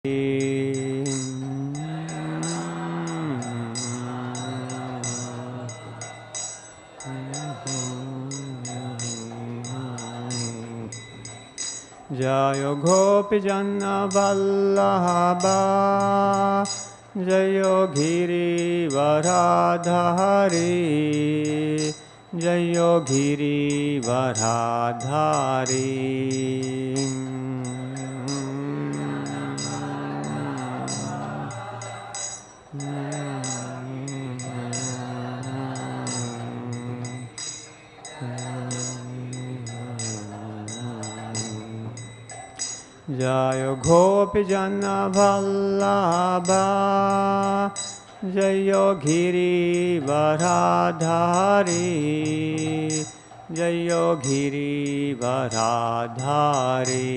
Jayo Gopi Janna Vallabha Jayo Giri Varadhari Jayo Giri Varadhari Jayo Gopi Janna Vallabha Jayo Giri Varadhari Jayo Giri Varadhari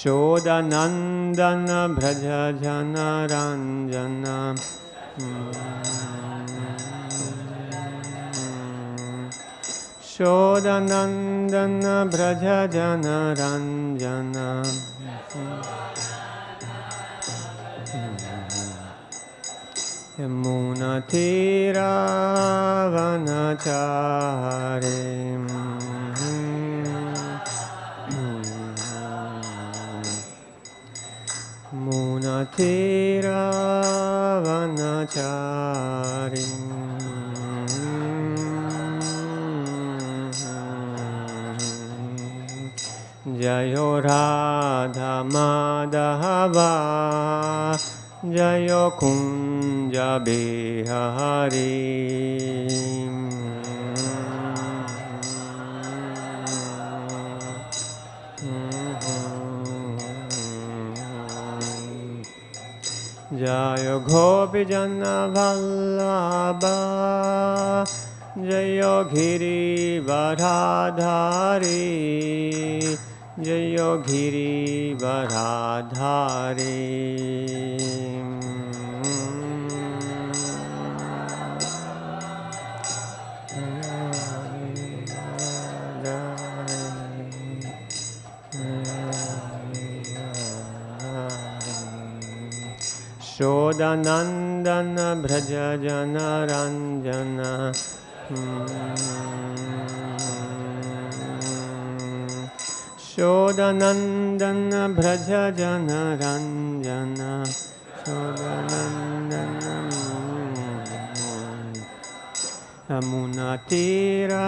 Shodanandana Braja Jana Ranjana Shodanandana Braja Jana Ranjana Yamuna Tira Vanachare Munatira Vanachari Jayo Radha Madhava Jayo Kunja Bihari Jayo Gopi Janna Vallabha Jayo Giri Varadhari Jayo Giri Varadhari Shodanandana Braja Jana Ranjana Shodanandana Braja Jana Ranjana Shodanandana Amunatira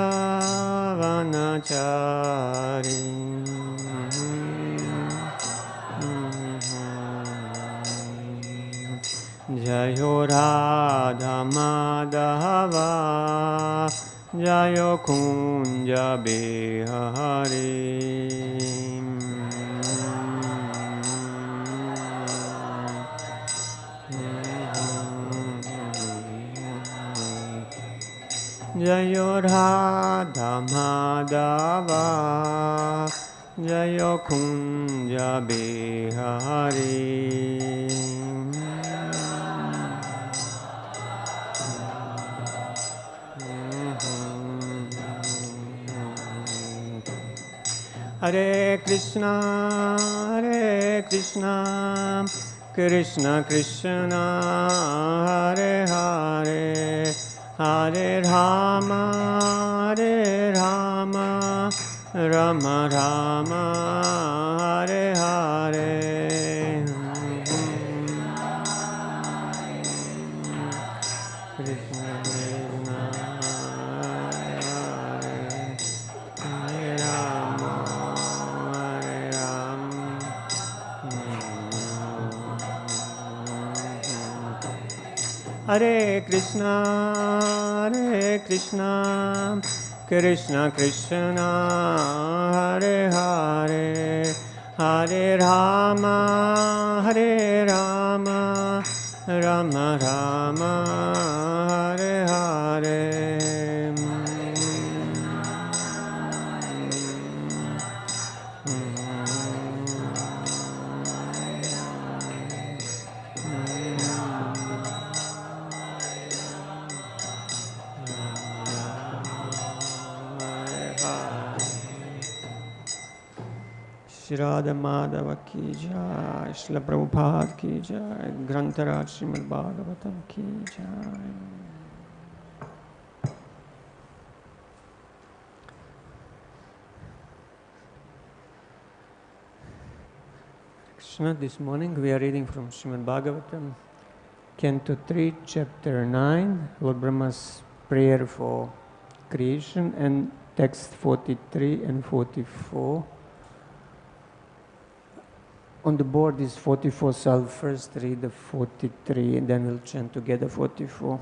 Vanachari Jayo Radha Madhava Jayo Kunja Bihari Jayo Radha Madhava Jayo Kunja Bihari Hare Krishna, Krishna Krishna, Hare Hare, Hare Rama, Rama Rama, Hare Hare. Krishna Krishna, Hare Rama, Hare Rama. Hare Krishna, Krishna Krishna, Hare Hare, Hare Rama, Rama Rama, Hare Hare. Shri Radha Madhava ki jai, Srila Prabhupada ki jai, Grantaraj Srimad Bhagavatam ki jai. Krishna, this morning we are reading from Srimad Bhagavatam, Canto 3, Chapter 9, Lord Brahma's prayer for creation, and text 43 and 44. On the board is 44, so I'll first read the 43 and then we'll chant together 44.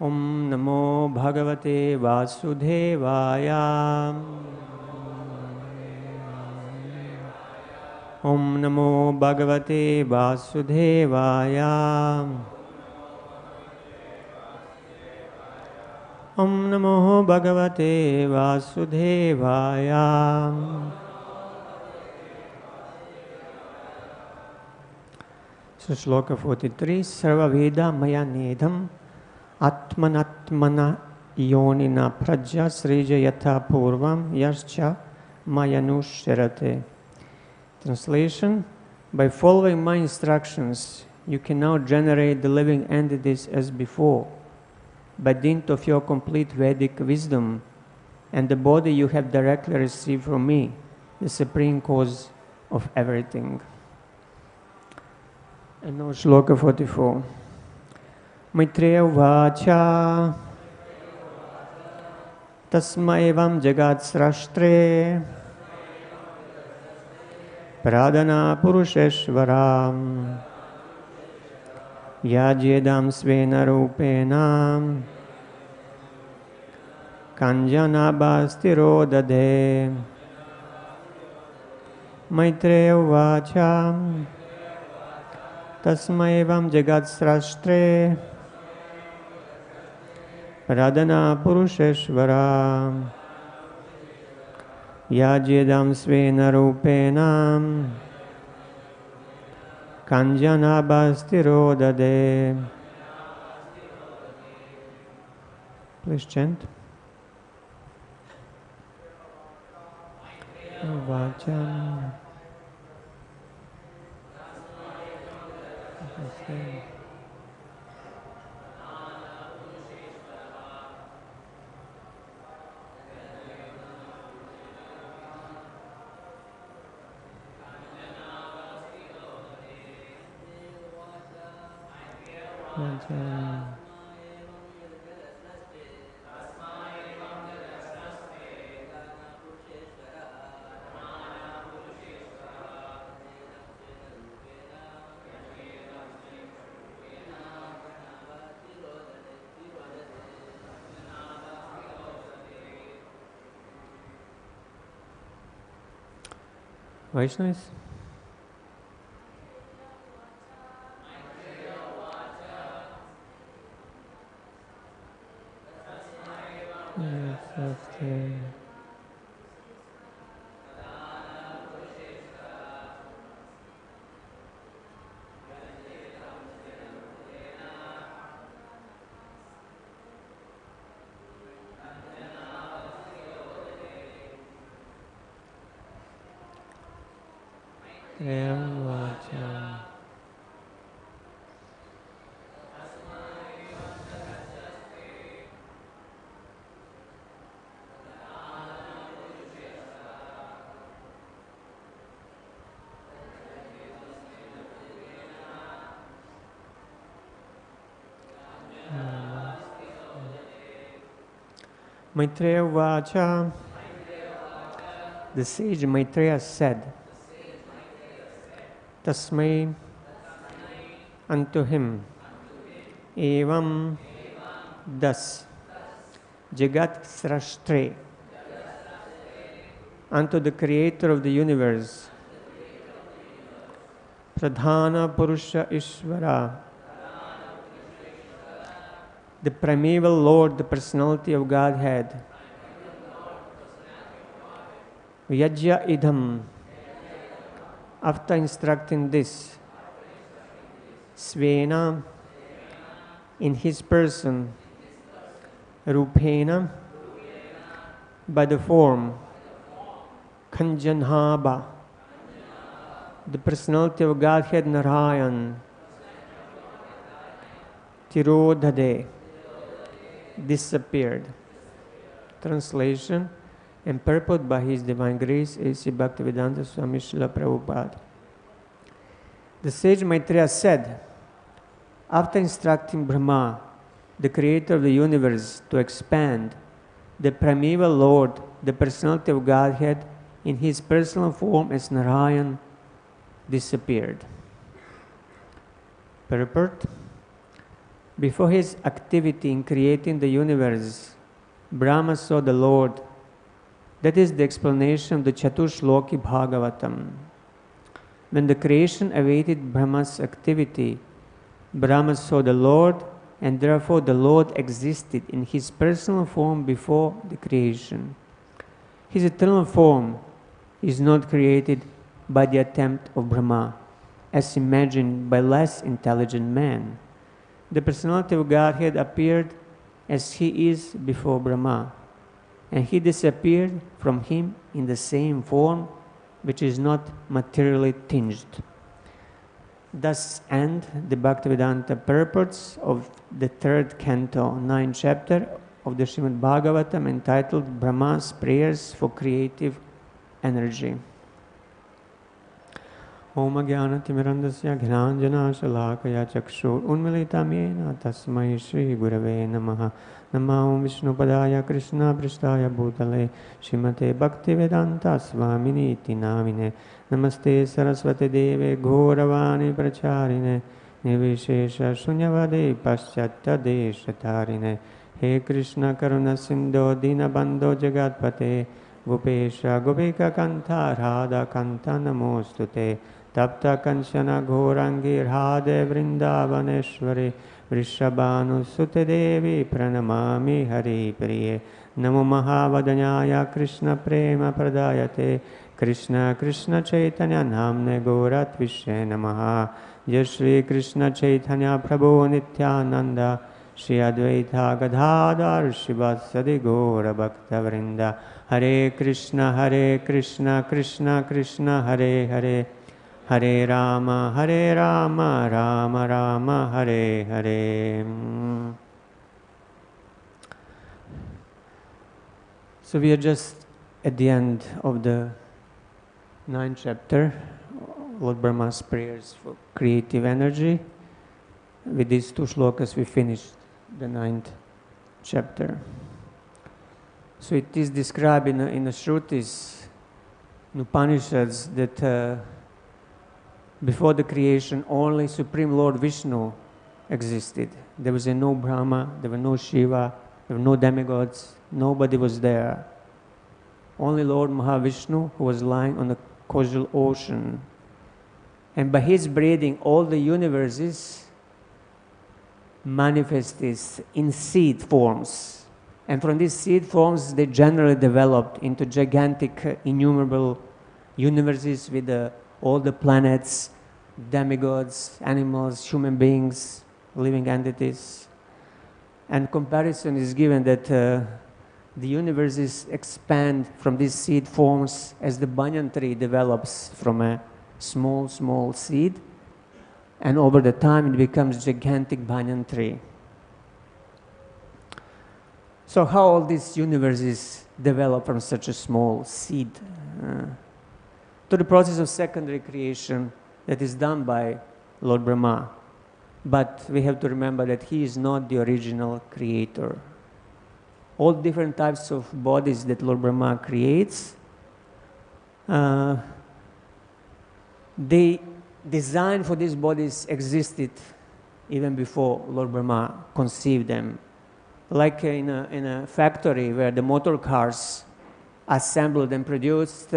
Om Namo Bhagavate Vasudevaya. Om Namo Bhagavate Vasudevaya. Om Namo Bhagavate Vasudevaya. So Shloka 43, Sarva Veda Maya Nedham Atmanatmana Yonina Praja Srija Yatha Purvam Yascha Mayanushirate. Translation: by following my instructions, you can now generate the living entities as before, by dint of your complete Vedic wisdom and the body you have directly received from me, the supreme cause of everything. And now Shloka 44. Maitreya Vacha Tasmaivam Jagat Srashtre Pradana Purusheshvaram Yajyedam Svena Rupena Kanjanabhastiro Dade. Maitreya Vacha Tasmaivam Jagat Srashtre Pradana Purusheshvaram Yajyedam Svena Rupena Kanjanabhastiro Dade. Please chant. Vacham. Vaishnavas? Maitreya Vacha. The sage Maitreya said, Tasmai, unto him, Evam, thus, Jagat Srashtre, unto the creator of the universe, Pradhana Purusha Ishvara, the primeval Lord, the personality of Godhead, Yajya idham, after instructing this, Svena, in his person, Rupena, by the form, Kanjanhaba, the personality of Godhead Narayan, Tirodhade, disappeared. Translation and purport by His Divine Grace A.C. Bhaktivedanta Swami Srila Prabhupada. The sage Maitreya said, after instructing Brahma, the creator of the universe, to expand, the primeval Lord, the personality of Godhead, in His personal form as Narayan, disappeared. Purport. Before his activity in creating the universe, Brahma saw the Lord. That is the explanation of the Chaturshloki Bhagavatam. When the creation awaited Brahma's activity, Brahma saw the Lord, and therefore the Lord existed in His personal form before the creation. His eternal form is not created by the attempt of Brahma, as imagined by less intelligent man. The personality of Godhead appeared as He is before Brahma, and He disappeared from Him in the same form which is not materially tinged. Thus end the Bhaktivedanta purports of the 3rd canto, 9th chapter of the Srimad Bhagavatam, entitled Brahma's Prayers for Creative Energy. Om Jnana-timirandasya Gnanjana-shalakaya Chakshur Unmilitam Yena Tasmai Shri Gurave Namaha. Namo Vishnupadaya Krishna Pristaya Bhutale Srimate Bhaktivedanta Swamini Iti Namine. Namaste Saraswati Deve Gauravani Pracharine Nivishesha Shunyavade Paschatya Deshatarine. He Krishna Karuna Sindho Dinabandho Jagatpate Gopesha Gopika Kanta Radha Kanta Namostute Tapta Kanchana Ghorangi Radhe Vrindavaneshwari Vrishabhanu Sute Devi Pranamami Hari Priye. Namo Mahavadanyaya Krishna Prema Pradayate Krishna Krishna Chaitanya Namne Gaurat Vishe Namaha. Jai Shri Krishna Chaitanya Prabhu Nityananda Shri Advaita Gadadhar Shivasadi Gaura Bhakta Vrinda. Hare Krishna Krishna Krishna Hare Hare Hare Rama Rama Rama Hare Hare. So we are just at the end of the 9th chapter, Lord Brahma's prayers for creative energy. With these 2 shlokas we finished the 9th chapter. So it is described in the Shrutis, in Upanishads, that before the creation only Supreme Lord Vishnu existed. There was no Brahma, there was no Shiva, there were no demigods, nobody was there. Only Lord Mahavishnu, who was lying on the causal ocean. And by his breathing, all the universes manifested in seed forms. And from these seed forms, they generally developed into gigantic, innumerable universes with all the planets, demigods, animals, human beings, living entities. And comparison is given that the universes expand from these seed forms as the banyan tree develops from a small seed, and over the time it becomes gigantic banyan tree. So how all these universes develop from such a small seed? To the process of secondary creation that is done by Lord Brahma. But we have to remember that he is not the original creator. All different types of bodies that Lord Brahma creates, the design for these bodies existed even before Lord Brahma conceived them. Like in a factory where the motor cars assembled and produced,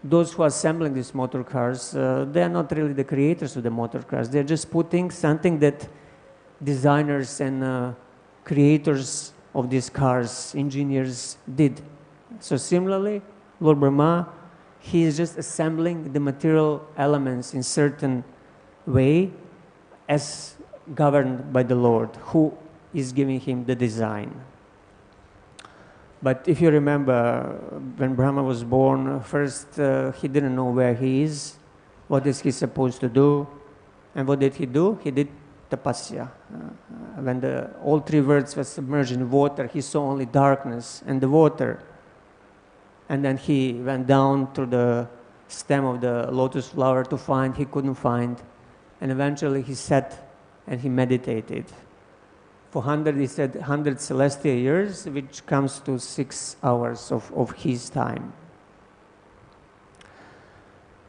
those who are assembling these motor cars, they are not really the creators of the motor cars. They're just putting something that designers and creators of these cars, engineers, did. So similarly, Lord Brahma, he is just assembling the material elements in certain way as governed by the Lord, who is giving him the design. But if you remember, when Brahma was born, first he didn't know where he is. what is he supposed to do. And what did he do? He did tapasya. When all three worlds were submerged in water, he saw only darkness and the water. And then he went down to the stem of the lotus flower to find, he couldn't find. And eventually he sat and he meditated. For 100 celestial years, which comes to 6 hours of his time.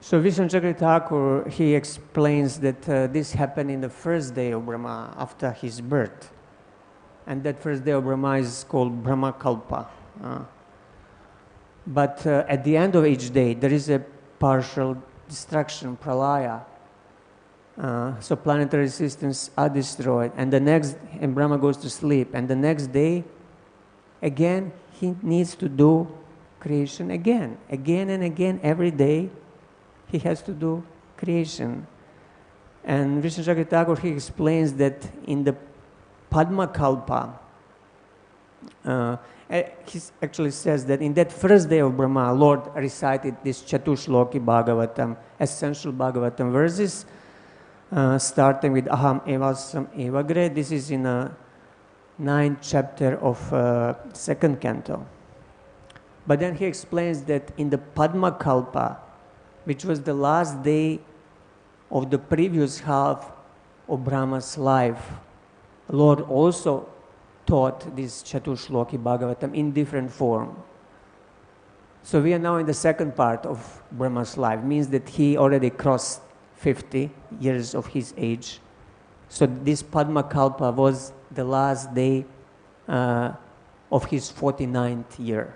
So Vishnu Chakra Thakur, he explains that this happened in the first day of Brahma, after his birth. And that first day of Brahma is called Brahma Kalpa. But at the end of each day, there is a partial destruction, pralaya. So planetary systems are destroyed. And and Brahma goes to sleep. And the next day, again, he needs to do creation again. Again and again, every day, he has to do creation. And Vishnu Chakra Thakur, he explains that in the Padma Kalpa, he actually says that in that first day of Brahma, Lord recited this Chatushloki Bhagavatam, essential Bhagavatam verses, starting with Aham Evasam Evagre. This is in the 9th chapter of 2nd canto. But then he explains that in the Padma Kalpa, which was the last day of the previous half of Brahma's life, Lord also taught this Chatushloki Bhagavatam in different form. So we are now in the second part of Brahma's life, means that he already crossed 50 years of his age. So this Padma Kalpa was the last day of his 49th year.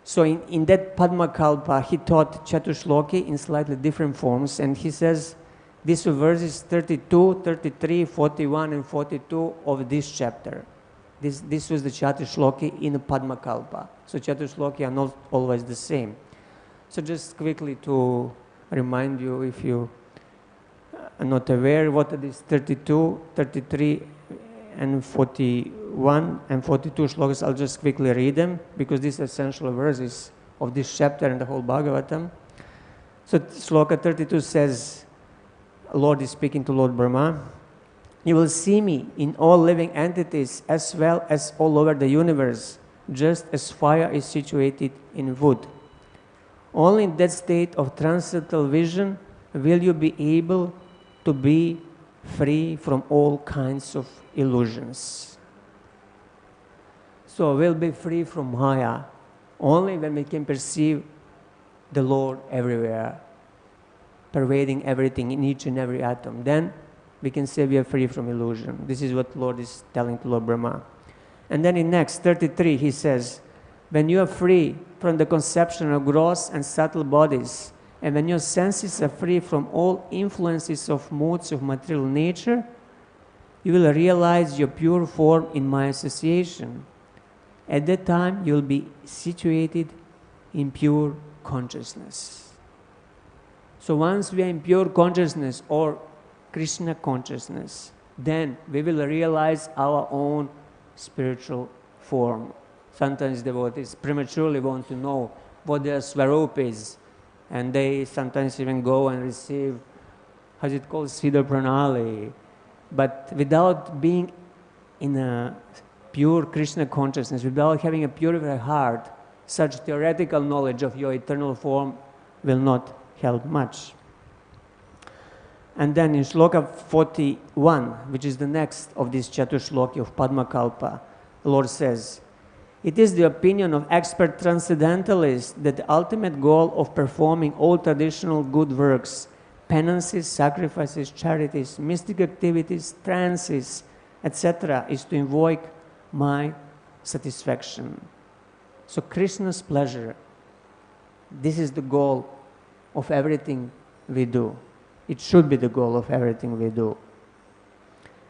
So in that Padma Kalpa, he taught Chatushloki in slightly different forms, and he says these were verses 32, 33, 41, and 42 of this chapter. This was the Chatushloki in the Padma Kalpa. So Chatushloki are not always the same. So just quickly to remind you, if you are not aware, what are these 32, 33, and 41 and 42 shlokas, I'll just quickly read them because these are essential verses of this chapter and the whole Bhagavatam. So shloka 32 says, Lord is speaking to Lord Brahma, you will see me in all living entities as well as all over the universe, just as fire is situated in wood. Only in that state of transcendental vision will you be able to be free from all kinds of illusions. So we'll be free from Maya only when we can perceive the Lord everywhere, pervading everything in each and every atom. Then we can say we are free from illusion. This is what Lord is telling to Lord Brahma. And then in next 33 he says, when you are free from the conception of gross and subtle bodies, and when your senses are free from all influences of moods of material nature, you will realize your pure form in my association. At that time, you will be situated in pure consciousness. So once we are in pure consciousness or Krishna consciousness, then we will realize our own spiritual form. Sometimes devotees prematurely want to know what their swarup is, and they sometimes even go and receive, how's it called, Siddha Pranali. But without being in a pure Krishna consciousness, without having a purified heart, such theoretical knowledge of your eternal form will not help much. And then in Shloka 41, which is the next of this Chatushloki of Padma Kalpa, the Lord says, it is the opinion of expert transcendentalists that the ultimate goal of performing all traditional good works, penances, sacrifices, charities, mystic activities, trances, etc., is to invoke my satisfaction. So Krishna's pleasure, this is the goal of everything we do. It should be the goal of everything we do.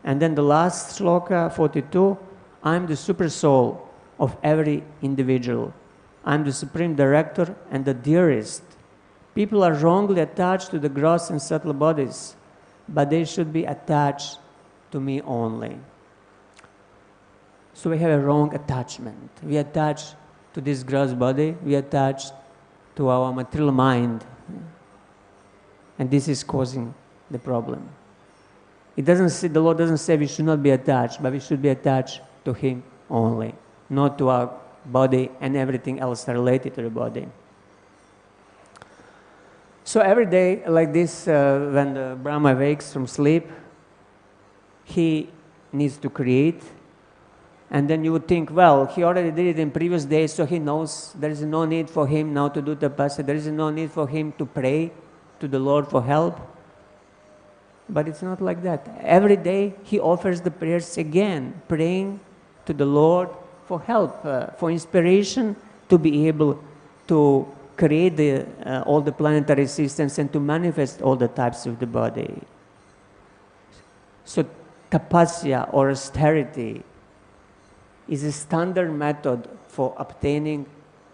And then the last shloka, 42, I am the super soul of every individual. I am the supreme director and the dearest. People are wrongly attached to the gross and subtle bodies, but they should be attached to me only. So we have a wrong attachment. We attach to this gross body, we attach to our material mind. And this is causing the problem. The Lord doesn't say we should not be attached, but we should be attached to Him only, not to our body and everything else related to the body. So every day like this, when the Brahma wakes from sleep, he needs to create. And then you would think, well, he already did it in previous days, so he knows there is no need for him now to do tapasya. There is no need for him to pray to the Lord for help. But it's not like that. Every day he offers the prayers again, praying to the Lord for help, for inspiration to be able to create all the planetary systems and to manifest all the types of the body. So tapasya or austerity is a standard method for obtaining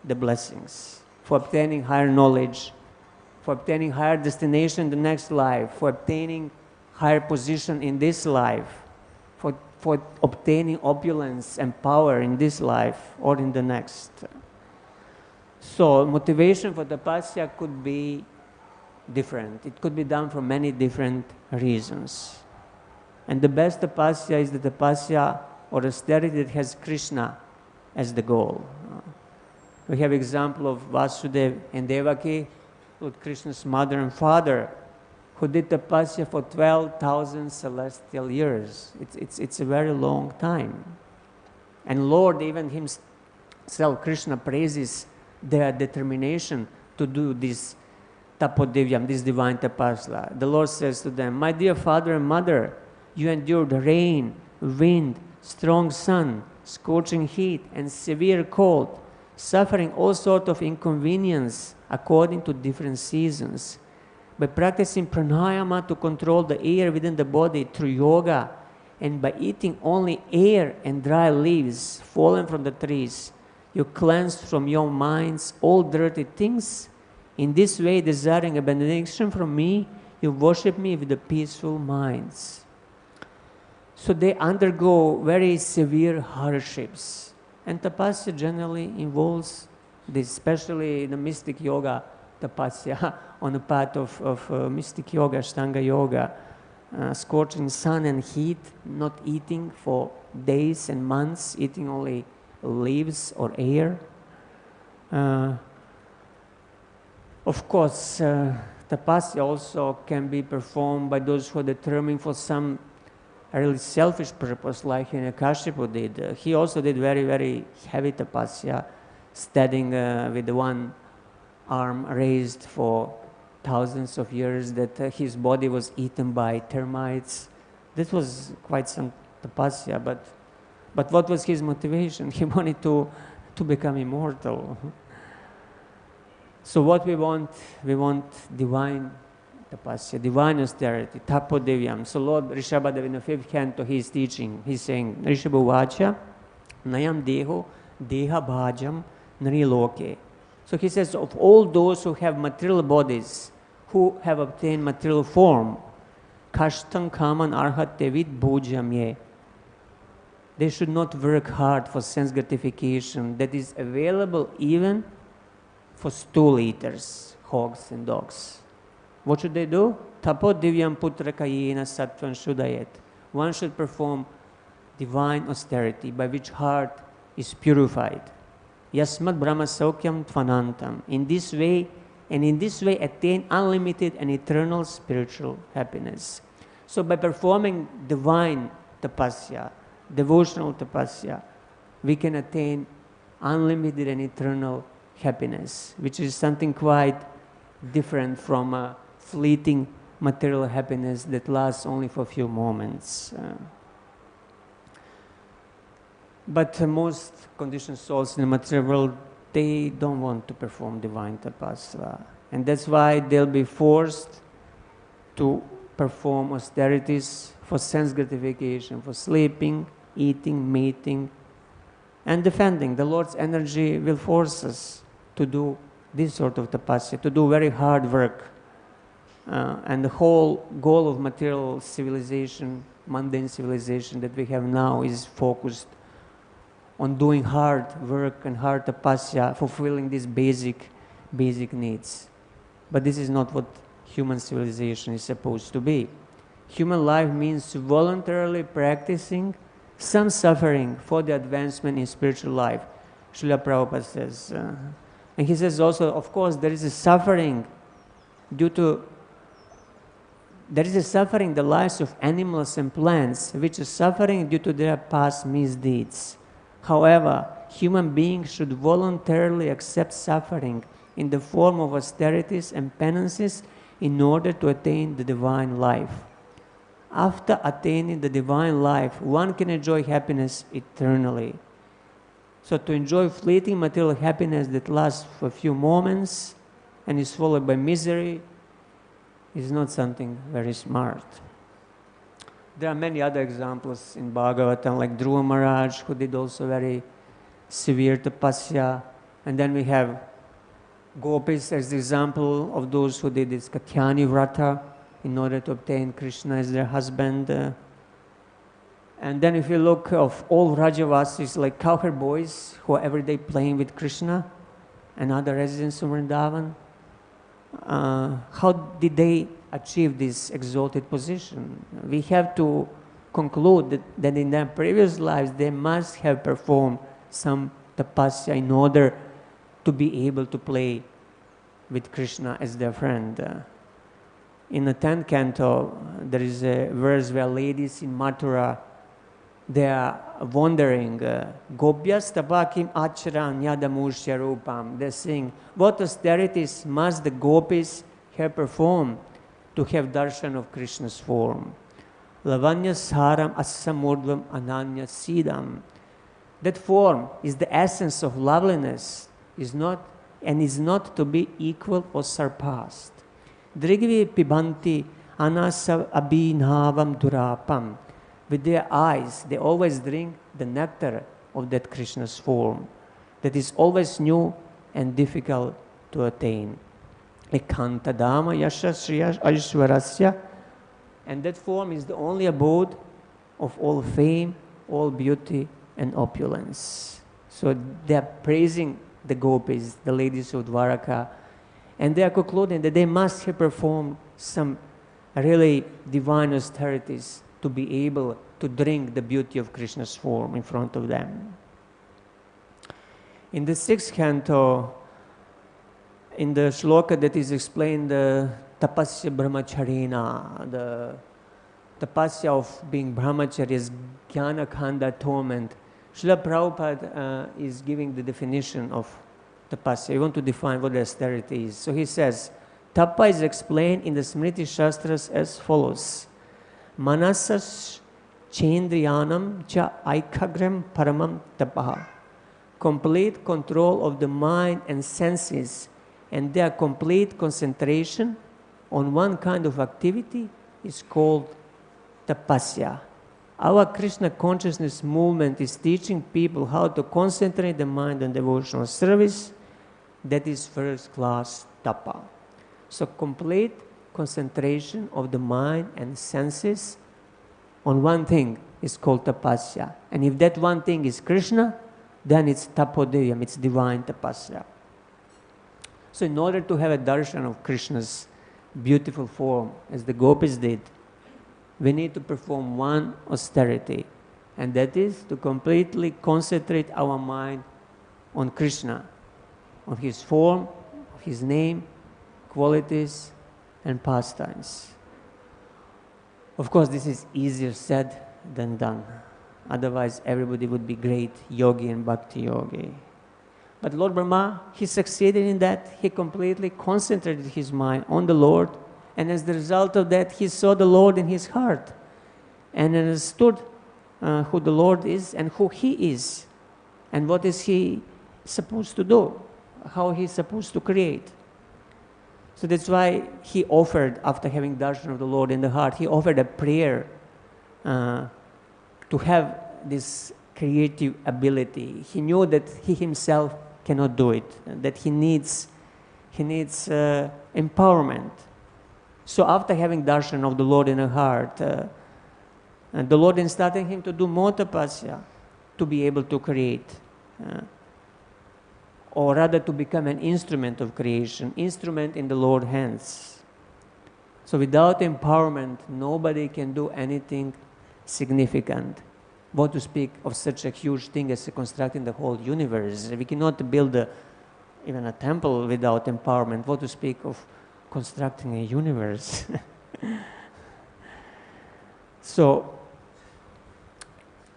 the blessings, for obtaining higher knowledge, for obtaining higher destination in the next life, for obtaining higher position in this life, for obtaining opulence and power in this life or in the next. So motivation for tapasya could be different. It could be done for many different reasons. And the best tapasya is the tapasya or austerity that has Krishna as the goal. We have example of Vasudeva and Devaki, with Krishna's mother and father, who did tapasya for 12,000 celestial years. It's a very long time. And Lord, even himself, Krishna, praises their determination to do this tapodivyam, this divine tapasya. The Lord says to them, my dear father and mother, you endured rain, wind, strong sun, scorching heat, and severe cold, suffering all sorts of inconvenience according to different seasons. By practicing pranayama to control the air within the body through yoga, and by eating only air and dry leaves fallen from the trees, you cleanse from your minds all dirty things. In this way, desiring a benediction from me, you worship me with the peaceful minds. So they undergo very severe hardships. And tapasya generally involves this, especially the mystic yoga tapasya on the path of mystic yoga, Ashtanga yoga, scorching sun and heat, not eating for days and months, eating only leaves or air. Of course, tapasya also can be performed by those who are determined for some really selfish purpose, like Hiranyakashipu did. He also did very, very heavy tapasya, standing with one arm raised for thousands of years, that his body was eaten by termites. This was quite some tapasya, but what was his motivation? He wanted to become immortal. So what we want divine tapasya, divine austerity, tapodivyam. So Lord Rishabhadeva in the fifth canto, he is teaching, he's saying, Rishabhuvacha, nayam deho, deha bhajam, nriloke. So he says, of all those who have material bodies, who have obtained material form, kashtan kaman arhate vid bhujamye. They should not work hard for sense gratification that is available even for stool eaters, hogs and dogs. What should they do? Tapo divyam putra kayena sattvan shudayet. One should perform divine austerity by which heart is purified. Yasmat brahma saukyam tvanantam. In this way attain unlimited and eternal spiritual happiness. So by performing divine tapasya, devotional tapasya, we can attain unlimited and eternal happiness, which is something quite different from a fleeting material happiness that lasts only for a few moments. But most conditioned souls in the material world, they don't want to perform divine tapasya. And that's why they'll be forced to perform austerities for sense gratification, for sleeping, eating, mating, and defending. The Lord's energy will force us to do this sort of tapasya, to do very hard work. And the whole goal of material civilization, mundane civilization that we have now is focused on doing hard work and hard tapasya, fulfilling these basic needs. But this is not what human civilization is supposed to be. Human life means voluntarily practicing some suffering for the advancement in spiritual life. Srila Prabhupada says, and he says also, of course, there is a suffering the lives of animals and plants, which is suffering due to their past misdeeds. However, human beings should voluntarily accept suffering in the form of austerities and penances in order to attain the divine life. After attaining the divine life, one can enjoy happiness eternally. So to enjoy fleeting material happiness that lasts for a few moments and is followed by misery is not something very smart. There are many other examples in Bhagavatam, like Dhruva Maharaj, who did also very severe tapasya. And then we have gopis as the example of those who did this Katyani Vrata in order to obtain Krishna as their husband. And then if you look of all Rajavasis, like cowherd boys who are every day playing with Krishna and other residents of Vrindavan, how did they achieve this exalted position? We have to conclude that in their previous lives they must have performed some tapasya in order to be able to play with Krishna as their friend. In the 10th canto, there is a verse where ladies in Mathura, they are wondering, Gopyas tapakim acharan yadamushya rupam. They sing, what austerities must the gopis have performed to have darshan of Krishna's form? Lavanya saram asamurdvam ananya sidam. That form is the essence of loveliness, is not to be equal or surpassed. Drigvi pibanti anasa abhinavam durapam. With their eyes, they always drink the nectar of that Krishna's form that is always new and difficult to attain. Ekanta dama yasha sriya aishwarasya. And that form is the only abode of all fame, all beauty, and opulence. So they are praising the gopis, the ladies of Dwaraka, and they are concluding that they must have performed some really divine austerities to be able to drink the beauty of Krishna's form in front of them. In the 6th canto, in the shloka that is explained, the tapasya brahmacharina, the tapasya of being brahmachari is jnana khanda torment. Srila Prabhupada is giving the definition of tapasya. We want to define what the austerity is. So he says, tapa is explained in the Smriti Shastras as follows. Manasas chendriyanam cha aikagram paramam tapaha. Complete control of the mind and senses and their complete concentration on one kind of activity is called tapasya. Our Krishna consciousness movement is teaching people how to concentrate the mind on devotional service. That is first class tapa. So complete concentration of the mind and senses on one thing is called tapasya. And if that one thing is Krishna, then it's tapodeyam, it's divine tapasya. So in order to have a darshan of Krishna's beautiful form, as the gopis did, we need to perform one austerity, and that is to completely concentrate our mind on Krishna, on his form, his name, qualities, and pastimes. Of course, this is easier said than done. Otherwise, everybody would be great yogi and bhakti yogi. But Lord Brahma, he succeeded in that. He completely concentrated his mind on the Lord, and as the result of that, he saw the Lord in his heart and understood who the Lord is and who he is and what is he supposed to do, how he's supposed to create. So that's why he offered, after having darshan of the Lord in the heart, he offered a prayer to have this creative ability. He knew that he himself cannot do it, that he needs empowerment. So after having darshan of the Lord in the heart, and the Lord instructed him to do more tapasya, to be able to create, or rather to become an instrument of creation, instrument in the Lord's hands. So without empowerment, nobody can do anything significant. What to speak of such a huge thing as constructing the whole universe? We cannot build even a temple without empowerment. What to speak of constructing a universe? So,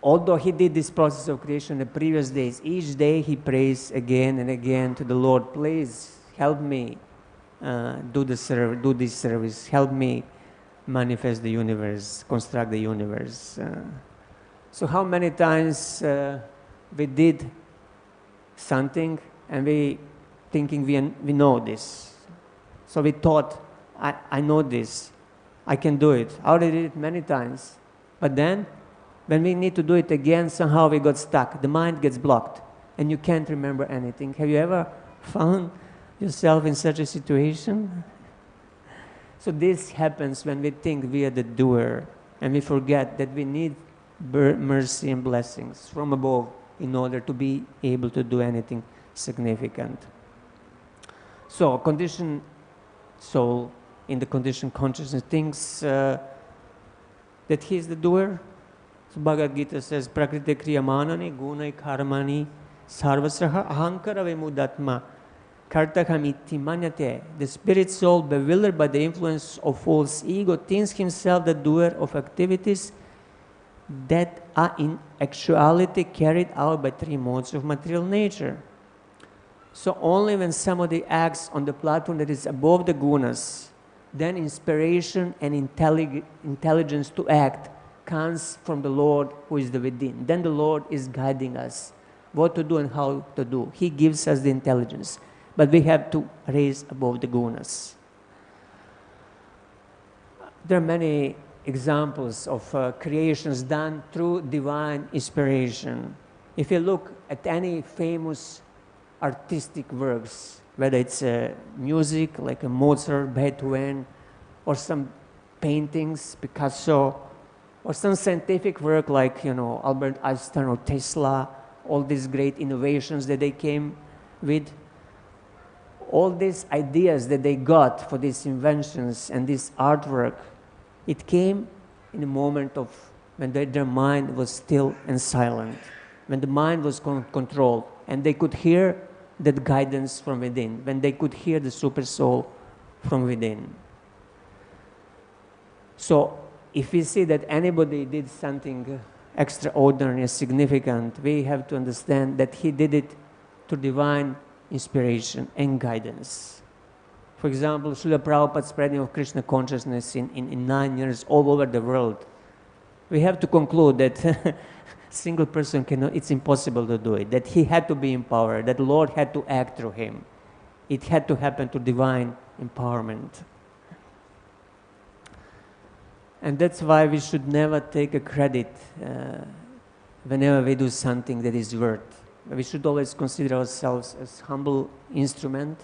although he did this process of creation the previous days, each day he prays again and again to the Lord, please help me do this service, help me manifest the universe, construct the universe. So how many times we did something and we thinking we know this. So we thought, I know this, I can do it. I already did it many times. But then, when we need to do it again, somehow we got stuck. The mind gets blocked and you can't remember anything. Have you ever found yourself in such a situation? So this happens when we think we are the doer and we forget that we need mercy and blessings from above in order to be able to do anything significant. So conditioned soul in the conditioned consciousness thinks that he is the doer. So Bhagavad Gita says, Prakriti kriyamanani gunai karmani sarvasraha ahankara vimudatma kartakamiti manyate. The spirit soul, bewildered by the influence of false ego, thinks himself the doer of activities that are in actuality carried out by three modes of material nature. So only when somebody acts on the platform that is above the gunas, then inspiration and intelligence to act comes from the Lord who is the within. Then the Lord is guiding us what to do and how to do. He gives us the intelligence. But we have to raise above the gunas. There are many examples of creations done through divine inspiration. If you look at any famous artistic works, whether it's music like a Mozart, Beethoven, or some paintings, Picasso, or some scientific work like, Albert Einstein or Tesla, all these great innovations that they came with, all these ideas that they got for these inventions and this artwork, it came in a moment of when their mind was still and silent, when the mind was controlled, and they could hear that guidance from within, when they could hear the super soul from within. So if we see that anybody did something extraordinary and significant, we have to understand that he did it to divine inspiration and guidance. For example, Srila Prabhupada's spreading of Krishna consciousness in 9 years all over the world. We have to conclude that single person cannot, it's impossible to do it, that he had to be empowered, that the Lord had to act through him. It had to happen to divine empowerment. And that's why we should never take a credit whenever we do something that is worth. We should always consider ourselves as humble instrument.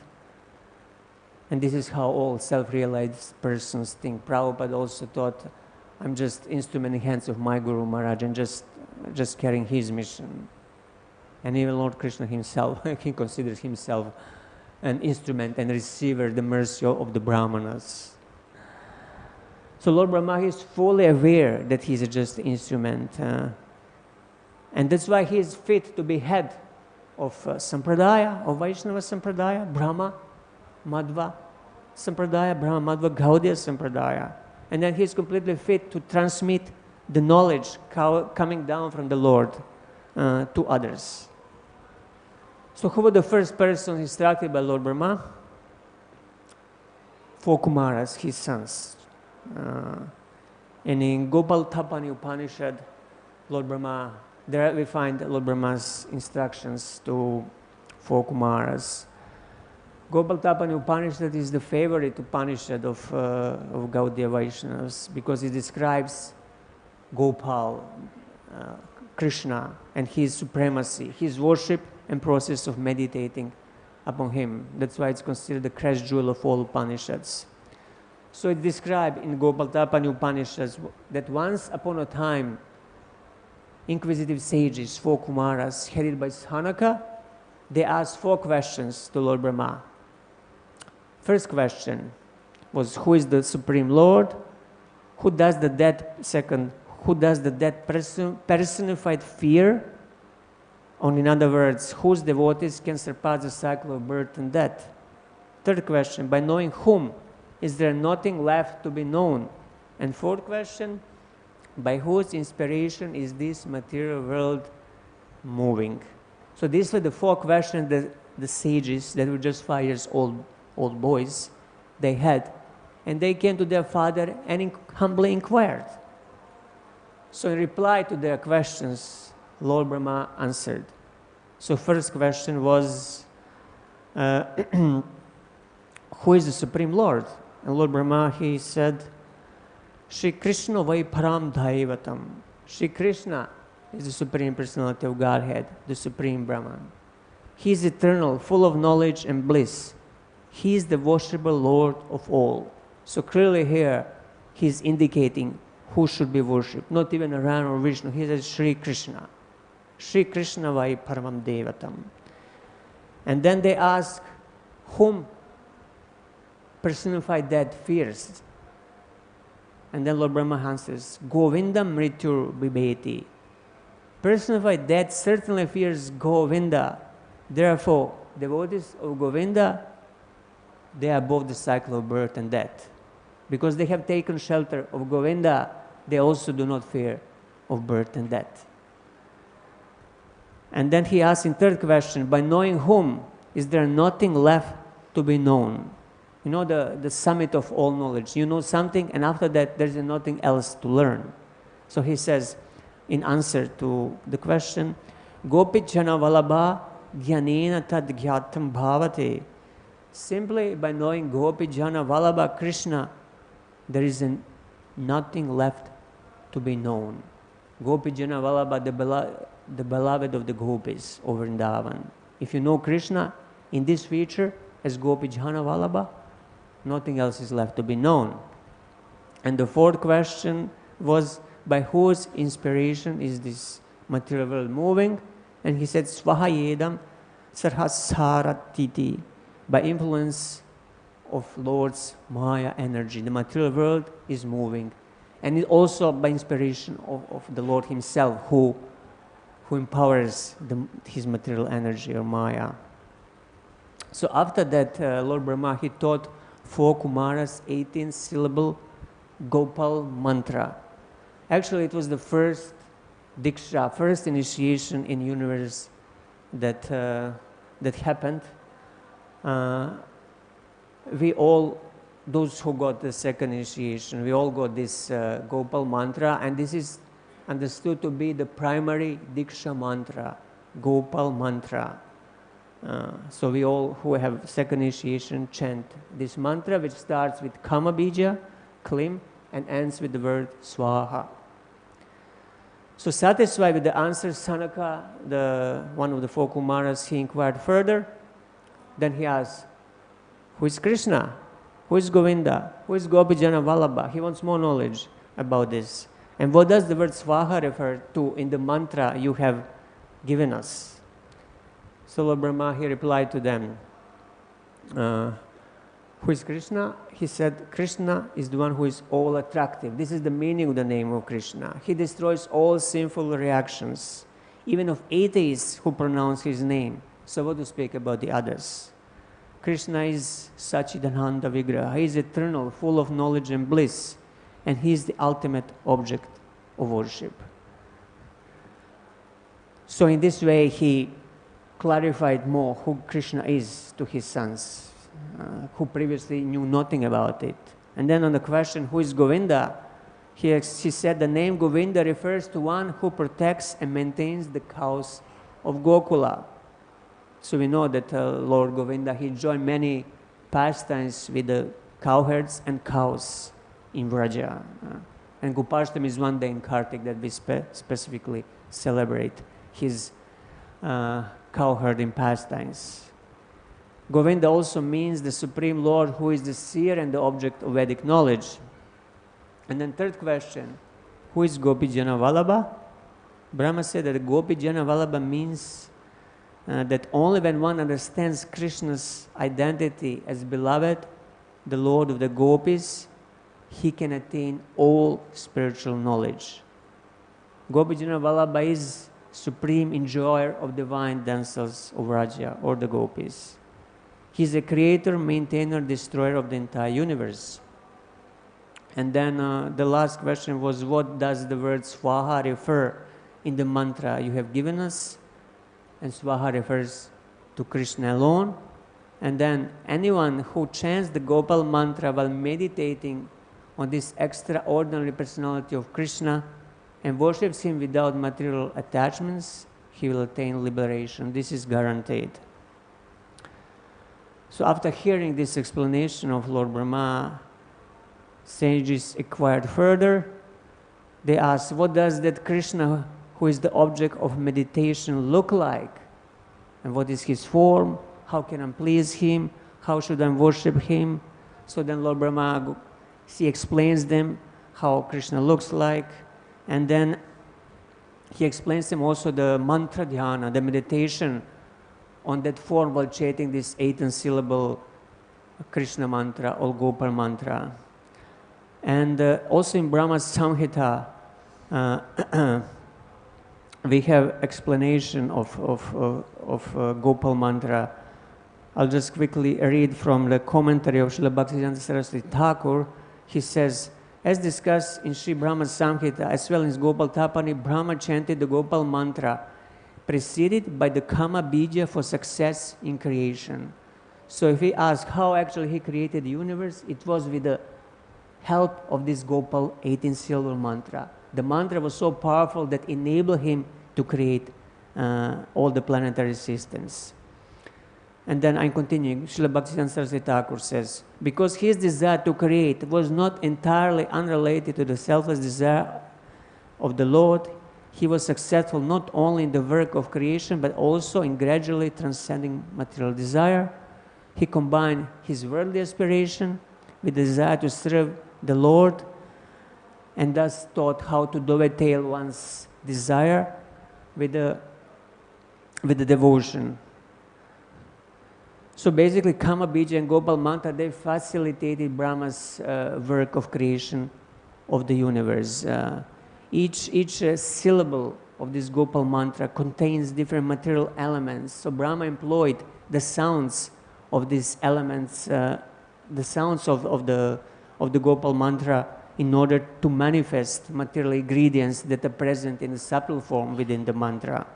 And this is how all self-realized persons think. Prabhupada also thought, I'm just instrument in the hands of my Guru Maharaj and just carrying his mission. And even Lord Krishna himself, he considers himself an instrument and receiver, the mercy of the Brahmanas. So Lord Brahma is fully aware that he is just an instrument. And that's why he is fit to be head of Sampradaya, of Vaishnava Sampradaya, Brahma, Madhva Sampradaya, Brahma, Madhva, Gaudiya Sampradaya. And then he is completely fit to transmit the knowledge coming down from the Lord to others. So who was the first person instructed by Lord Brahma? 4 Kumaras, his sons. And in Gopala Tapani Upanishad, Lord Brahma, there we find Lord Brahma's instructions to 4 Kumaras. Gopala Tapani Upanishad is the favorite Upanishad of Gaudiya Vaishnavas because it describes Gopal, Krishna, and his supremacy, his worship and process of meditating upon him. That's why it's considered the crash jewel of all Upanishads. So it described in Gopala Tapani Upanishads that once upon a time, inquisitive sages, 4 Kumaras, headed by Sanaka, they asked 4 questions to Lord Brahma. First question, was who is the Supreme Lord, who does the death, second, who does the death personified fear, or in other words, whose devotees can surpass the cycle of birth and death. Third question, by knowing whom is there nothing left to be known? And fourth question, by whose inspiration is this material world moving? So these were the four questions that the sages, that were just 5 years old boys, they had. And they came to their father and humbly inquired. So in reply to their questions, Lord Brahma answered. So first question was, who is the Supreme Lord? And Lord Brahma, he said, Shri Krishna vai param dhaivatam. Shri Krishna is the Supreme Personality of Godhead, the Supreme Brahman. He is eternal, full of knowledge and bliss. He is the worshipable Lord of all. So clearly here, he is indicating who should be worshipped, not even Ram or Vishnu. He says Shri Krishna. Shri Krishna vai paramam devatam. And then they ask, whom personified death fears? And then Lord Brahma answers, Govinda mrityur bibeti. Personified death certainly fears Govinda. Therefore, devotees of Govinda, they are above the cycle of birth and death. Because they have taken shelter of Govinda, they also do not fear of birth and death. And then he asks in third question, by knowing whom is there nothing left to be known? You know, the summit of all knowledge. You know something, and after that, there's nothing else to learn. So he says, in answer to the question, Gopichana Valabha Jnanena Tad Gyatam Bhavate. Simply by knowing Gopijana Vallabha Krishna, there is nothing left to be known. Gopijana Vallabha, the beloved of the gopis over in Vrindavan. If you know Krishna in this feature as Gopijana Vallabha, nothing else is left to be known. And the fourth question was, by whose inspiration is this material world moving? And he said, Svahayedam Sarhasaratiti. By influence of Lord's Maya energy, the material world is moving. And it also by inspiration of the Lord himself, who empowers his material energy, or Maya. So after that, Lord Brahma, he taught 4 Kumaras 18-syllable Gopal mantra. Actually, it was the first Diksha, first initiation in universe that happened. We all, those who got the second initiation, we all got this Gopal mantra, and this is understood to be the primary Diksha mantra, Gopal mantra. So we all who have second initiation chant this mantra, which starts with Kama Bija, Klim, and ends with the word Swaha. So satisfied with the answer, Sanaka, one of the 4 Kumaras, he inquired further. Then he asked, who is Krishna? Who is Govinda? Who is Gopijana Vallabha? He wants more knowledge about this. And what does the word Swaha refer to in the mantra you have given us? So Lord Brahma, he replied to them, who is Krishna? He said, Krishna is the one who is all attractive. This is the meaning of the name of Krishna. He destroys all sinful reactions, even of atheists who pronounce his name. So what to speak about the others? Krishna is Sachidananda Vigraha. He is eternal, full of knowledge and bliss, and he is the ultimate object of worship. So in this way, he clarified more who Krishna is to his sons, who previously knew nothing about it. And then on the question, who is Govinda? He said the name Govinda refers to one who protects and maintains the cows of Gokula. So we know that Lord Govinda, he joined many pastimes with the cowherds and cows in Vraja. And Gopashtami is one day in Kartik that we specifically celebrate his cowherding pastimes. Govinda also means the Supreme Lord, who is the seer and the object of Vedic knowledge. And then third question, who is Gopijana Vallabha? Brahma said that Gopijana Vallabha means that only when one understands Krishna's identity as beloved, the Lord of the gopis, he can attain all spiritual knowledge. Gopijana Vallabha is supreme enjoyer of divine dances of Raja or the gopis. He is the creator, maintainer, destroyer of the entire universe. And then the last question was, what does the word Swaha refer in the mantra you have given us? And Swaha refers to Krishna alone. And then anyone who chants the Gopal mantra while meditating on this extraordinary personality of Krishna and worships him without material attachments, he will attain liberation. This is guaranteed. So after hearing this explanation of Lord Brahma, sages inquired further. They asked, what does that Krishna, who is the object of meditation, look like? And what is his form? How can I please him? How should I worship him? So then Lord Brahma, he explains them how Krishna looks like. And then he explains them also the mantra dhyana, the meditation on that form while chanting this 18-syllable Krishna mantra or Gopal mantra. And also in Brahma Samhita, we have explanation of Gopal mantra. I'll just quickly read from the commentary of Srila Bhaktisiddhanta Saraswati Thakur. He says, as discussed in Sri Brahma Samhita, as well as Gopal Tapani, Brahma chanted the Gopal mantra, preceded by the Kama Bija for success in creation. So if we ask how actually he created the universe, it was with the help of this Gopal 18-syllable mantra. The mantra was so powerful that enabled him to create all the planetary systems. And then I'm continuing. Srila Bhaktisiddhanta Saraswati Thakur says, because his desire to create was not entirely unrelated to the selfless desire of the Lord, he was successful not only in the work of creation, but also in gradually transcending material desire. He combined his worldly aspiration with the desire to serve the Lord, and thus taught how to dovetail one's desire with the devotion. So basically, Kama Bija and Gopal Mantra, they facilitated Brahma's work of creation of the universe. Each syllable of this Gopal Mantra contains different material elements. So Brahma employed the sounds of these elements, the sounds of the Gopal Mantra, in order to manifest material ingredients that are present in the subtle form within the mantra.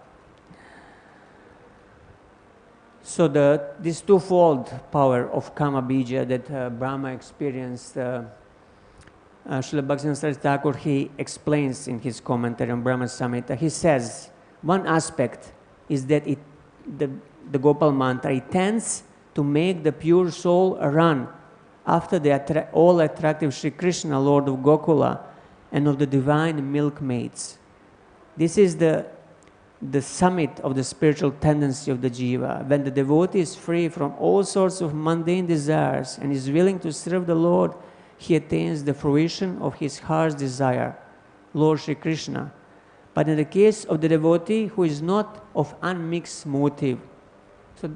So this twofold power of Kama Bija that Brahma experienced, Srila Bhaktisiddhanta Saraswati Thakur, he explains in his commentary on Brahma Samhita. He says, one aspect is that the Gopal Mantra, it tends to make the pure soul run after the all attractive Sri Krishna, Lord of Gokula, and of the divine milkmaids. This is the summit of the spiritual tendency of the jiva. When the devotee is free from all sorts of mundane desires and is willing to serve the Lord, he attains the fruition of his heart's desire, Lord Sri Krishna. But in the case of the devotee who is not of unmixed motive, so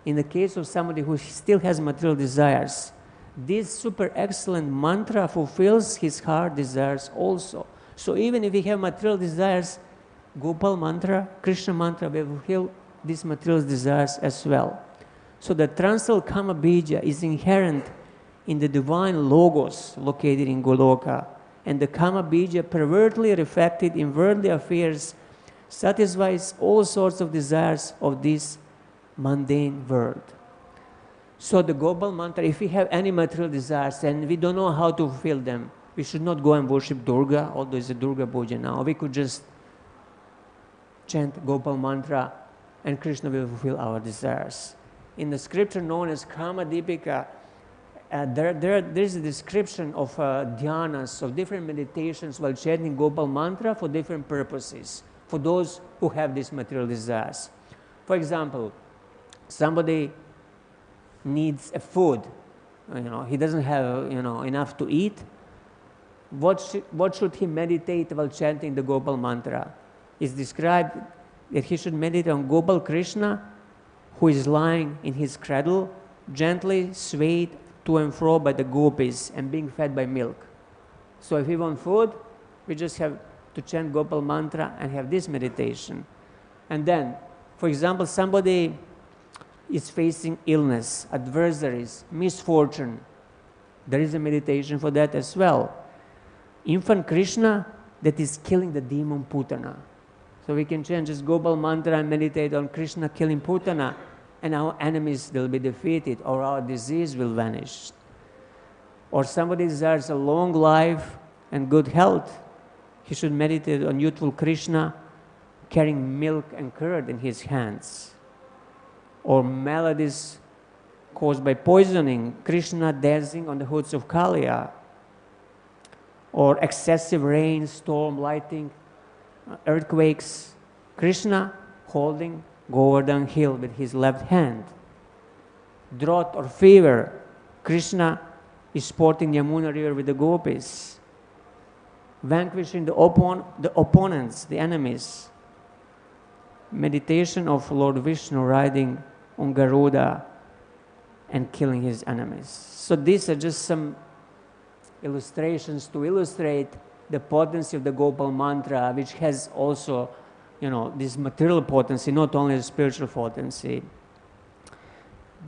in the case of somebody who still has material desires, this super excellent mantra fulfills his heart desires also. So even if we have material desires, Gopal mantra, Krishna mantra will fulfill these material desires as well. So the transcendental Kama Bija is inherent in the divine logos located in Goloka, and the Kama Bija, pervertly reflected in worldly affairs, satisfies all sorts of desires of this mundane world. So the Gopal mantra, if we have any material desires and we don't know how to fulfill them, we should not go and worship Durga, although it's a Durga puja now. We could just chant Gopal mantra and Krishna will fulfill our desires. In the scripture known as Kama Dipika, there's a description of dhyanas, of different meditations while chanting Gopal mantra for different purposes, for those who have these material desires. For example, somebody needs a food, he doesn't have enough to eat. What should he meditate while chanting the Gopal mantra? It's described that he should meditate on Gopal Krishna, who is lying in his cradle, gently swayed to and fro by the gopis and being fed by milk. So if we want food, we just have to chant Gopal mantra and have this meditation. And then, for example, somebody is facing illness, adversaries, misfortune. There is a meditation for that as well. Infant Krishna that is killing the demon Putana. So we can chant just Gopal mantra and meditate on Krishna killing Putana, and our enemies will be defeated, or our disease will vanish. Or somebody desires a long life and good health, he should meditate on youthful Krishna carrying milk and curd in his hands. Or maladies caused by poisoning, Krishna dancing on the hoods of Kaliya. Or excessive rain, storm, lightning, earthquakes, Krishna holding Govardhan hill with his left hand. Drought or fever, Krishna is sporting Yamuna river with the gopis. Vanquishing the opponents, the enemies. Meditation of Lord Vishnu riding on Garuda and killing his enemies. So these are just some illustrations to illustrate the potency of the Gopal mantra, which has also, this material potency, not only the spiritual potency.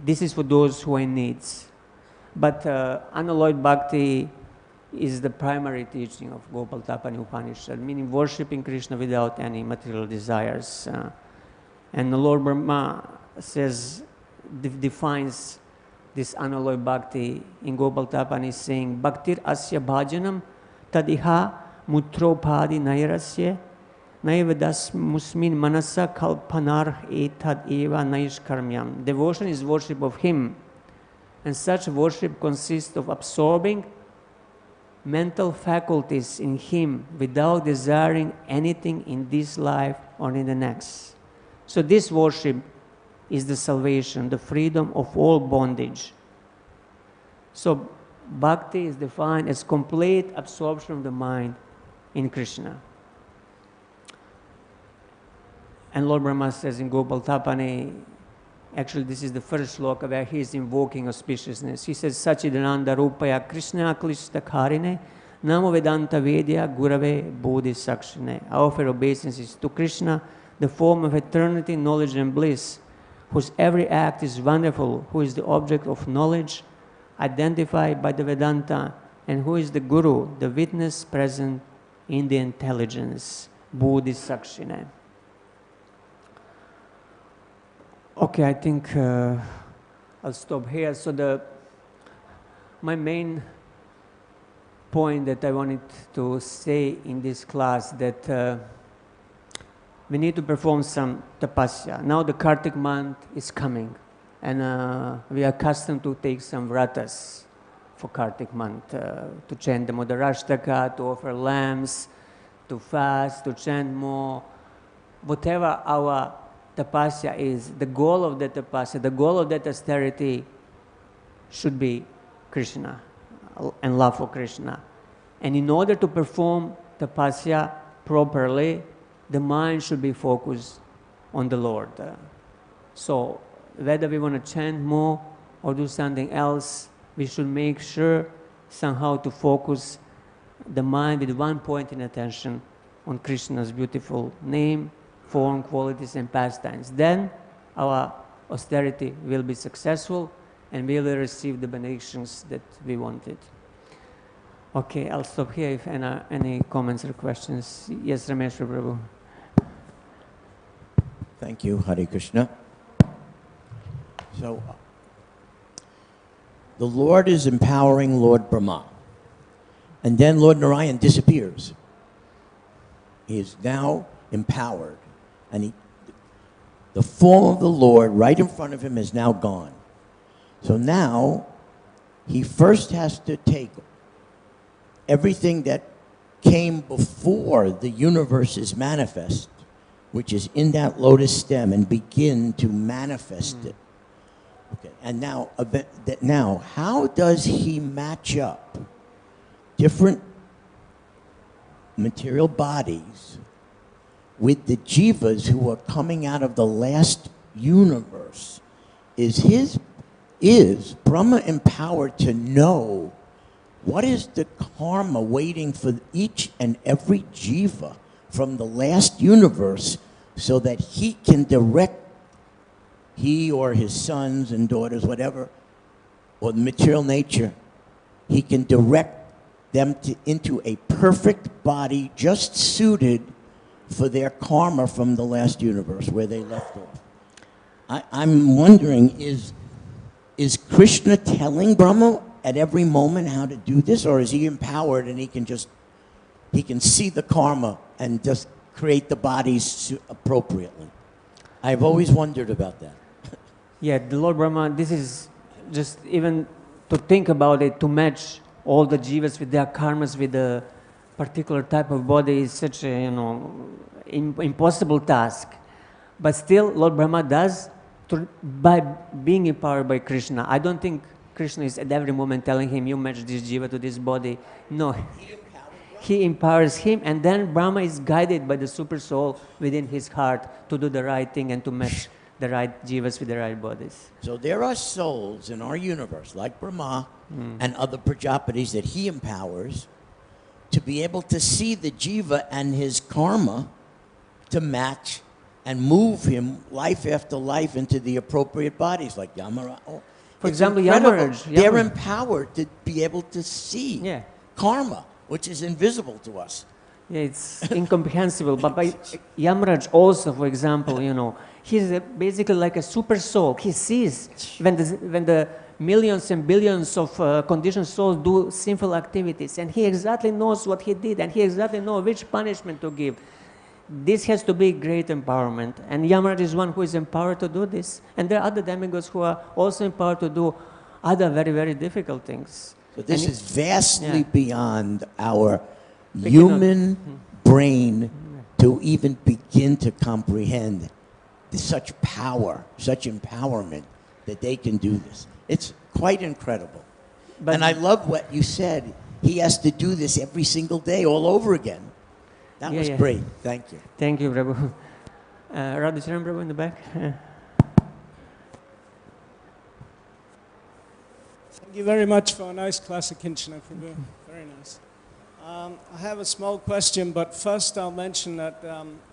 This is for those who are in needs. But unalloyed bhakti is the primary teaching of Gopal Tapani Upanishad, meaning worshipping Krishna without any material desires. And the Lord Brahma defines this unalloyed bhakti in Gopal Tapani, saying, Bhaktir asya bhajanam tadiha mutropadi nairasya naivadas musmin manasa kalpanar etad eva naishkarmyam. Devotion is worship of Him, and such worship consists of absorbing mental faculties in Him without desiring anything in this life or in the next. So this worship is the salvation, the freedom of all bondage. So bhakti is defined as complete absorption of the mind in Krishna. And Lord Brahma says in Gopal Tapani, actually this is the first sloka where he is invoking auspiciousness. He says, Sachidananda Rupaya Krishna Klishta Karine Namo Vedanta Vedya Gurave Bodhi Sakshine. I offer obeisances to Krishna, the form of eternity, knowledge and bliss, whose every act is wonderful, who is the object of knowledge, identified by the Vedanta, and who is the Guru, the witness present in the intelligence, Bodhi Sakshine. Okay, I think I'll stop here. So my main point that I wanted to say in this class, that we need to perform some tapasya. Now the Kartik month is coming, and we are accustomed to take some vratas for Kartik month, to chant the Mudarashtaka, to offer lambs, to fast, to chant more. Whatever our tapasya is, the goal of that tapasya, the goal of that austerity should be Krishna and love for Krishna. And in order to perform tapasya properly, the mind should be focused on the Lord. So whether we want to chant more or do something else, we should make sure somehow to focus the mind with one point in attention on Krishna's beautiful name, form, qualities, and pastimes. Then our austerity will be successful and we will receive the benedictions that we wanted. Okay, I'll stop here if any comments or questions. Yes, Ramesh Prabhu. Thank you, Hare Krishna. So, the Lord is empowering Lord Brahma, and then Lord Narayan disappears. He is now empowered, and the form of the Lord right in front of him is now gone. So now, he first has to take everything that came before the universe is manifest, which is in that lotus stem, and begin to manifest it. Okay, and now, how does he match up different material bodies with the jivas who are coming out of the last universe? Is his is Brahma empowered to know what is the karma waiting for each and every jiva from the last universe so that he can direct, he or his sons and daughters, whatever, or the material nature, he can direct them into a perfect body just suited for their karma from the last universe where they left off. I'm wondering, is Krishna telling Brahma at every moment how to do this, or is he empowered and he can see the karma and just create the bodies appropriately? I've always wondered about that. Yeah, the Lord Brahma, this is just even to think about it, to match all the jivas with their karmas with a particular type of body is such a, impossible task. But still, Lord Brahma does by being empowered by Krishna. I don't think Krishna is at every moment telling him, you match this jiva to this body. No, he empowers him, and then Brahma is guided by the super soul within his heart to do the right thing and to match the right jivas with the right bodies. So there are souls in our universe, like Brahma and other Prajapatis that he empowers to be able to see the jiva and his karma to match and move him life after life into the appropriate bodies, like Yamaraj. For example, Yamaraj. They're Yamaraj. empowered to be able to see Yeah. karma, which is invisible to us. Yeah, it's incomprehensible. But by Yamaraj also, for example, he's basically like a super soul. He sees when the millions and billions of conditioned souls do sinful activities, and he exactly knows what he did, and he exactly knows which punishment to give. This has to be great empowerment, and Yamaraj is one who is empowered to do this. And there are other demigods who are also empowered to do other very, very difficult things. So this And is vastly yeah. beyond our We human brain to even begin to comprehend such power, such empowerment that they can do this. It's quite incredible. But- and I love what you said. He has to do this every single day all over again. That Yeah, was yeah. great. Thank you. Thank you, Prabhu. Radhacharan Prabhu in the back. Thank you very much for a nice class of Akincana, Prabhu. Very nice. I have a small question, but first I'll mention that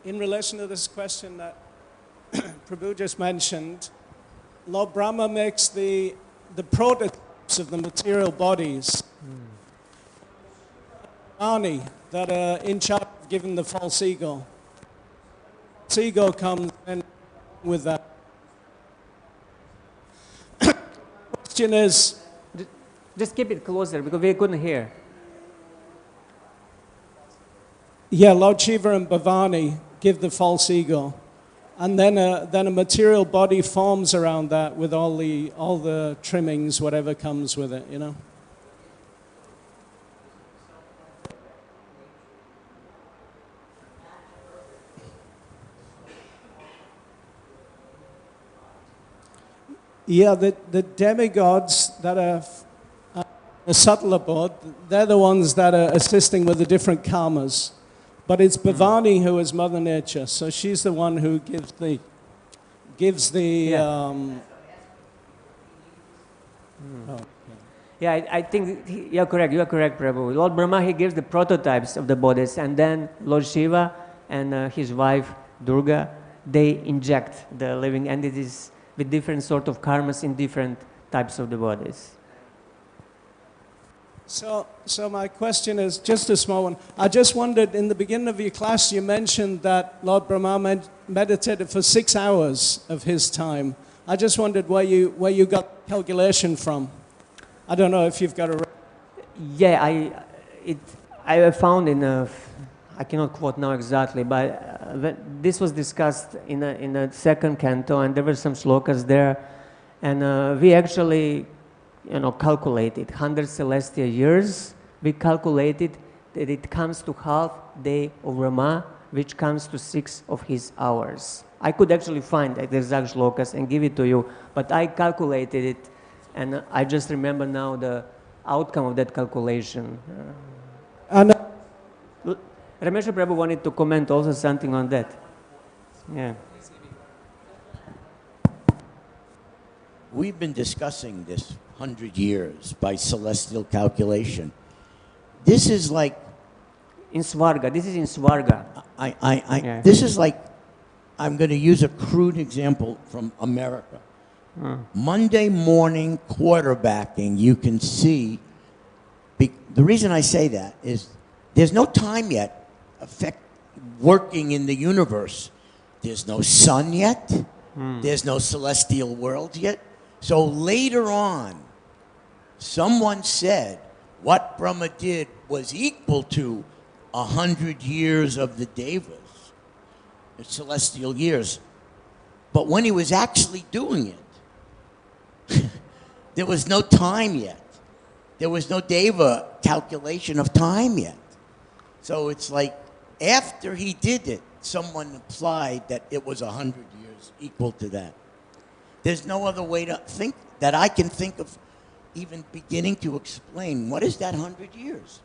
in relation to this question that Prabhu just mentioned, Lord Brahma makes the prototypes of the material bodies. Ani, that are in charge of giving the false ego. False ego comes in with that. Question is, Just keep it closer because we couldn't hear. yeah, Lord Shiva and Bhavani give the false ego. And then a material body forms around that with all the trimmings, whatever comes with it, Yeah, the demigods that are the subtle abode, they're the ones that are assisting with the different karmas. But it's Bhavani who is Mother Nature, so she's the one who gives the Yeah. Yeah, I think you're correct. You are correct, Prabhu. Lord Brahma, he gives the prototypes of the bodies, and then Lord Shiva and his wife Durga, they inject the living entities with different sort of karmas in different types of the bodies. So my question is just a small one. I just wondered, in the beginning of your class, you mentioned that Lord Brahma meditated for 6 hours of his time. I just wondered where you got calculation from. I don't know if you've got a... Yeah, I found in a, I cannot quote now exactly, but this was discussed in the second canto, and there were some slokas there, and we actually, calculated 100 celestial years. We calculated that it comes to half day of Rama, which comes to 6 of his hours. I could actually find the exact shlokas and give it to you, but I calculated it, and I just remember now the outcome of that calculation. And Ramesha Prabhu wanted to comment also something on that. Yeah. we've been discussing this 100 years by celestial calculation. This is like, In Svarga, this is in Svarga. Yeah. this is like, I'm going to use a crude example from America. Monday morning quarterbacking, you can see, the reason I say that is there's no time yet working in the universe. There's no sun yet. There's no celestial world yet. So later on, someone said what Brahma did was equal to 100 years of the Devas, the celestial years. But when he was actually doing it, there was no time yet. There was no Deva calculation of time yet. So it's like after he did it, someone implied that it was 100 years equal to that. There's no other way to think that I can think of even beginning to explain what is that 100 years.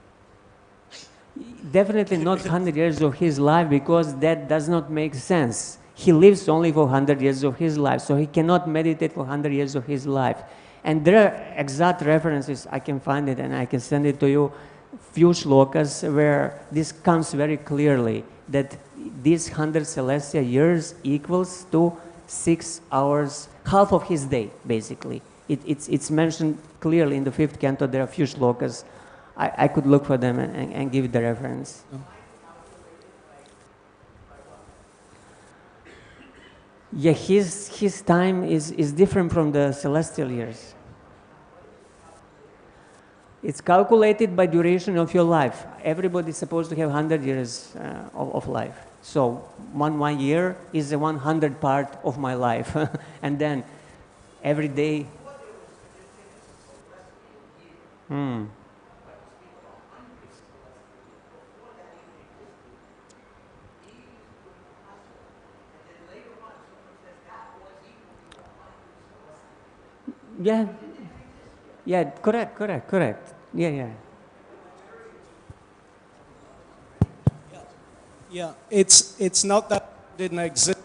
Definitely not 100 years of his life, because that does not make sense. He lives only for 100 years of his life, so he cannot meditate for 100 years of his life. And there are exact references, I can find it and I can send it to you, few shlokas where this comes very clearly, that these 100 celestial years equals to 6 hours, half of his day, basically. It's mentioned clearly in the 5th canto. There are few shlokas. I could look for them and give the reference. Yeah, his time is different from the celestial years. It's calculated by duration of your life. Everybody is supposed to have 100 years of life. So one year is the 100th part of my life. And then every day. Yeah, correct. Yeah. Yeah, it's not that it didn't exist.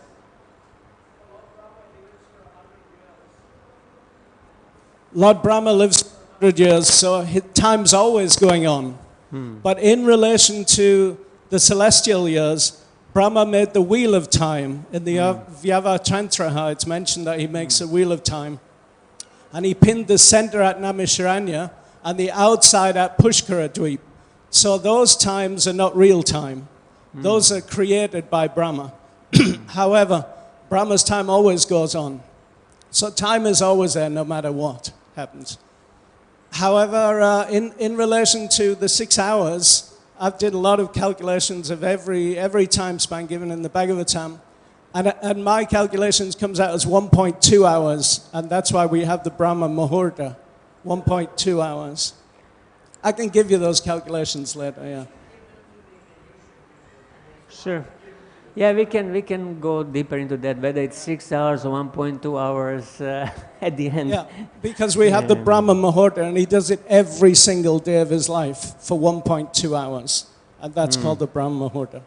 Lord Brahma lives 100 years, so time's always going on. But in relation to the celestial years, Brahma made the wheel of time. In the Vyavatantraha, it's mentioned that he makes a wheel of time. And he pinned the center at Naimisharanya and the outside at Pushkara Dweep. So those times are not real time. Those are created by Brahma. However, Brahma's time always goes on. So time is always there no matter what happens. However, in relation to the 6 hours, I've did a lot of calculations of every time span given in the Bhagavatam. And my calculations comes out as 1.2 hours, and that's why we have the Brahma Muhurta, 1.2 hours. I can give you those calculations later, yeah. Sure. Yeah, we can go deeper into that, whether it's 6 hours or 1.2 hours at the end. Yeah, because we have the Brahma Muhurta, and he does it every single day of his life for 1.2 hours. And that's called the Brahma Muhurta.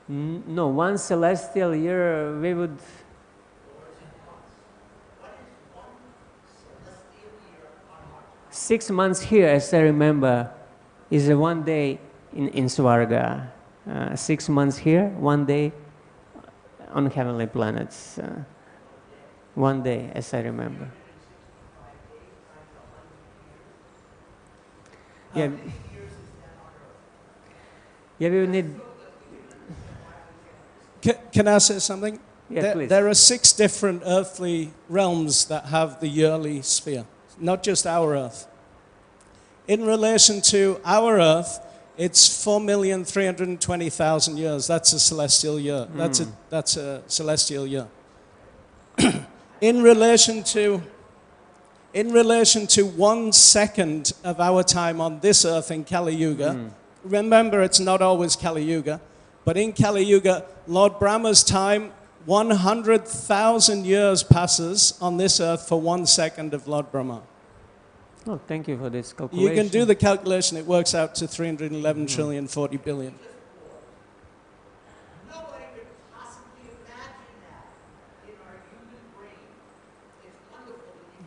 No, one celestial year, we would... Six months here, as I remember, is a 1 day in Svarga. 6 months here, 1 day on heavenly planets. 1 day, as I remember. Yeah, we would need... Can I say something? Yeah, please. There are 6 different earthly realms that have the yearly sphere, not just our Earth. In relation to our Earth, it's 4,320,000 years. That's a celestial year. That's a celestial year. In relation to 1 second of our time on this Earth in Kali Yuga, remember it's not always Kali Yuga, but in Kali Yuga, Lord Brahma's time, 100,000 years passes on this Earth for 1 second of Lord Brahma. Oh, thank you for this calculation. You can do the calculation. It works out to 311 trillion, 40 billion.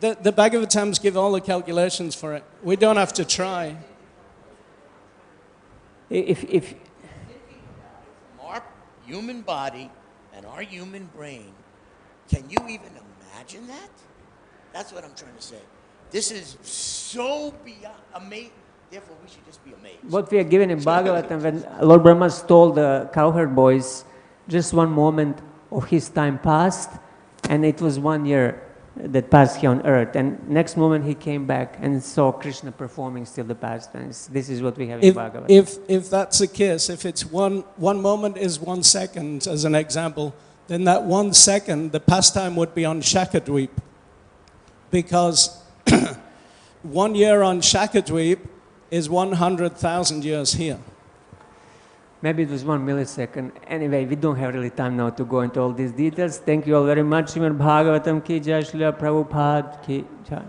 The Bhagavatams give all the calculations for it. We don't have to try. If From our human body and our human brain, can you even imagine that? That's what I'm trying to say. This is so beyond amazing. Therefore, we should just be amazed. what we are given in Bhagavatam, when Lord Brahma told the cowherd boys, just one moment of his time passed, and it was 1 year that passed here on earth. And next moment he came back and saw Krishna performing still the pastimes. This is what we have in Bhagavatam. If that's the case, if it's one moment is 1 second, as an example, then that 1 second, the pastime would be on Shakadweep. Because 1 year on Shakadweep is 100,000 years here. Maybe it was 1 millisecond. Anyway, we don't have really time now to go into all these details. Thank you all very much. Srimad Bhagavatam ki jai, Srila Prabhupada ki jai.